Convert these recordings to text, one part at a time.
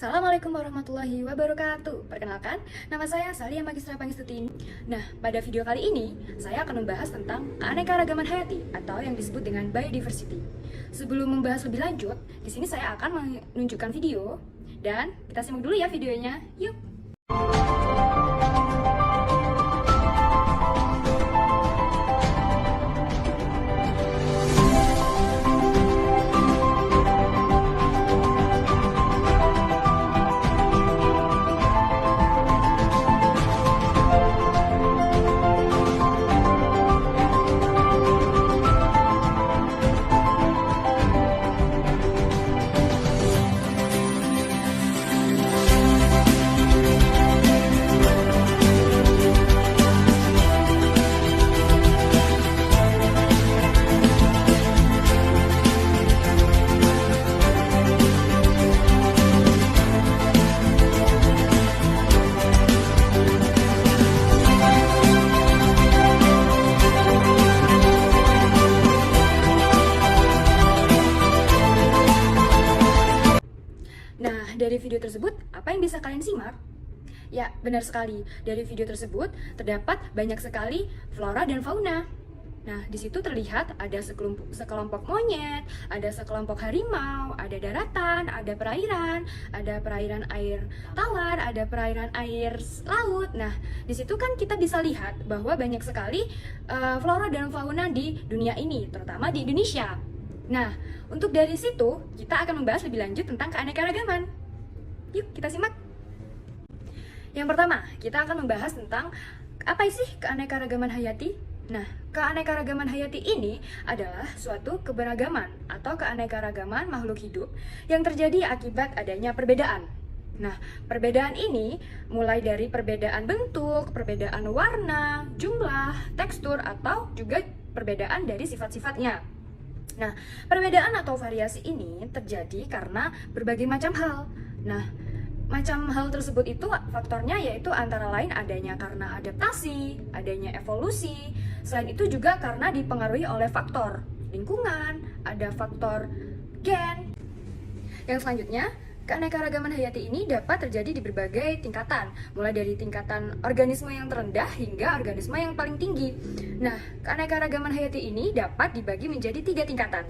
Assalamualaikum warahmatullahi wabarakatuh. Perkenalkan, nama saya Salia Magistra Pangestuti. Nah, pada video kali ini, saya akan membahas tentang keanekaragaman hayati atau yang disebut dengan biodiversity. Sebelum membahas lebih lanjut, di sini saya akan menunjukkan video dan kita simak dulu ya videonya. Yuk. Nah, dari video tersebut, apa yang bisa kalian simak? Ya, benar sekali. Dari video tersebut, terdapat banyak sekali flora dan fauna. Nah, di situ terlihat ada sekelompok monyet, ada sekelompok harimau, ada daratan, ada perairan air tawar, ada perairan air laut. Nah, di situ kan kita bisa lihat bahwa banyak sekali flora dan fauna di dunia ini, terutama di Indonesia. Nah, untuk dari situ, kita akan membahas lebih lanjut tentang keanekaragaman. Yuk, kita simak. Yang pertama, kita akan membahas tentang apa sih keanekaragaman hayati? Nah, keanekaragaman hayati ini adalah suatu keberagaman atau keanekaragaman makhluk hidup yang terjadi akibat adanya perbedaan. Nah, perbedaan ini mulai dari perbedaan bentuk, perbedaan warna, jumlah, tekstur, atau juga perbedaan dari sifat-sifatnya. Nah, perbedaan atau variasi ini terjadi karena berbagai macam hal. Nah, macam hal tersebut itu faktornya yaitu antara lain adanya karena adaptasi, adanya evolusi. Selain itu juga karena dipengaruhi oleh faktor lingkungan, ada faktor gen. Yang selanjutnya, keanekaragaman hayati ini dapat terjadi di berbagai tingkatan, mulai dari tingkatan organisme yang terendah hingga organisme yang paling tinggi. Nah, keanekaragaman hayati ini dapat dibagi menjadi 3 tingkatan.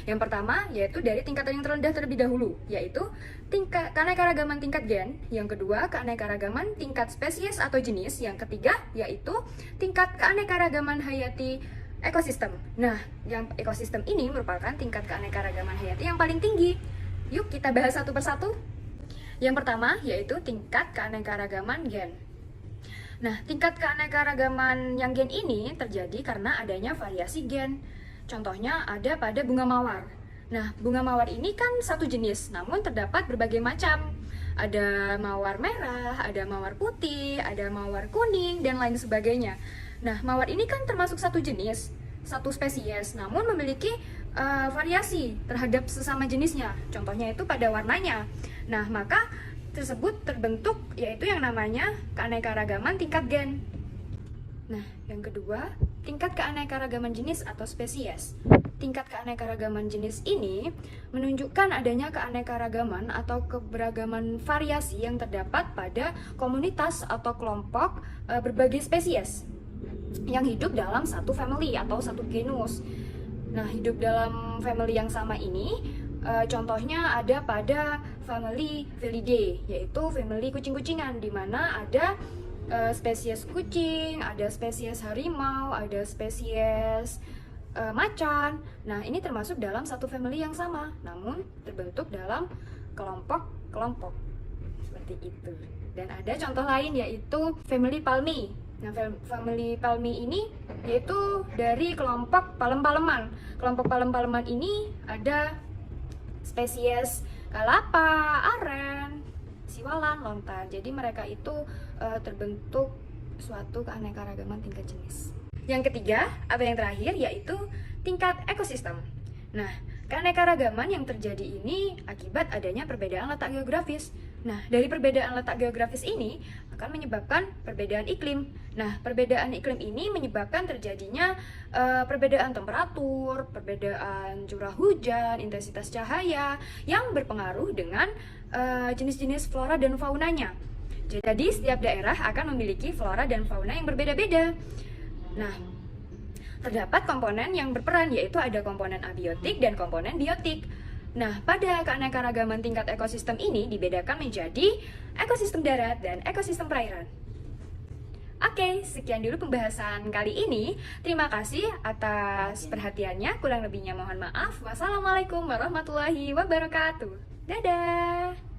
Yang pertama yaitu dari tingkatan yang terendah terlebih dahulu, yaitu keanekaragaman tingkat gen. Yang kedua, keanekaragaman tingkat spesies atau jenis. Yang ketiga yaitu tingkat keanekaragaman hayati ekosistem. Nah, yang ekosistem ini merupakan tingkat keanekaragaman hayati yang paling tinggi. Yuk kita bahas satu persatu. Yang pertama yaitu tingkat keanekaragaman gen. Nah, tingkat keanekaragaman yang gen ini terjadi karena adanya variasi gen. Contohnya ada pada bunga mawar. Nah, bunga mawar ini kan satu jenis, namun terdapat berbagai macam. Ada mawar merah, ada mawar putih, ada mawar kuning, dan lain sebagainya. Nah, mawar ini kan termasuk satu jenis, satu spesies, namun memiliki variasi terhadap sesama jenisnya. Contohnya itu pada warnanya. Nah, maka tersebut terbentuk yaitu yang namanya keanekaragaman tingkat gen. Nah, yang kedua, tingkat keanekaragaman jenis atau spesies. Tingkat keanekaragaman jenis ini menunjukkan adanya keanekaragaman atau keberagaman variasi yang terdapat pada komunitas atau kelompok berbagai spesies yang hidup dalam satu family atau satu genus. Nah, hidup dalam family yang sama ini contohnya ada pada family Felidae, yaitu family kucing-kucingan, di mana ada spesies kucing, ada spesies harimau, ada spesies macan. Nah, ini termasuk dalam satu family yang sama, namun terbentuk dalam kelompok-kelompok seperti itu. Dan ada contoh lain yaitu family Palmi. Nah, family Palmi ini yaitu dari kelompok palem-paleman. Kelompok palem-paleman ini ada spesies kalapa, aren, siwalan, lontar. Jadi mereka itu terbentuk suatu keanekaragaman tingkat jenis. Yang ketiga, atau yang terakhir, yaitu tingkat ekosistem. Nah, keanekaragaman yang terjadi ini akibat adanya perbedaan letak geografis. Nah, dari perbedaan letak geografis ini akan menyebabkan perbedaan iklim. Nah, perbedaan iklim ini menyebabkan terjadinya perbedaan temperatur, perbedaan curah hujan, intensitas cahaya yang berpengaruh dengan jenis-jenis flora dan faunanya. Jadi, setiap daerah akan memiliki flora dan fauna yang berbeda-beda. Nah, terdapat komponen yang berperan, yaitu ada komponen abiotik dan komponen biotik. Nah, pada keanekaragaman tingkat ekosistem ini dibedakan menjadi ekosistem darat dan ekosistem perairan. Oke, sekian dulu pembahasan kali ini. Terima kasih atas perhatiannya. Kurang lebihnya mohon maaf. Wassalamualaikum warahmatullahi wabarakatuh. Dadah!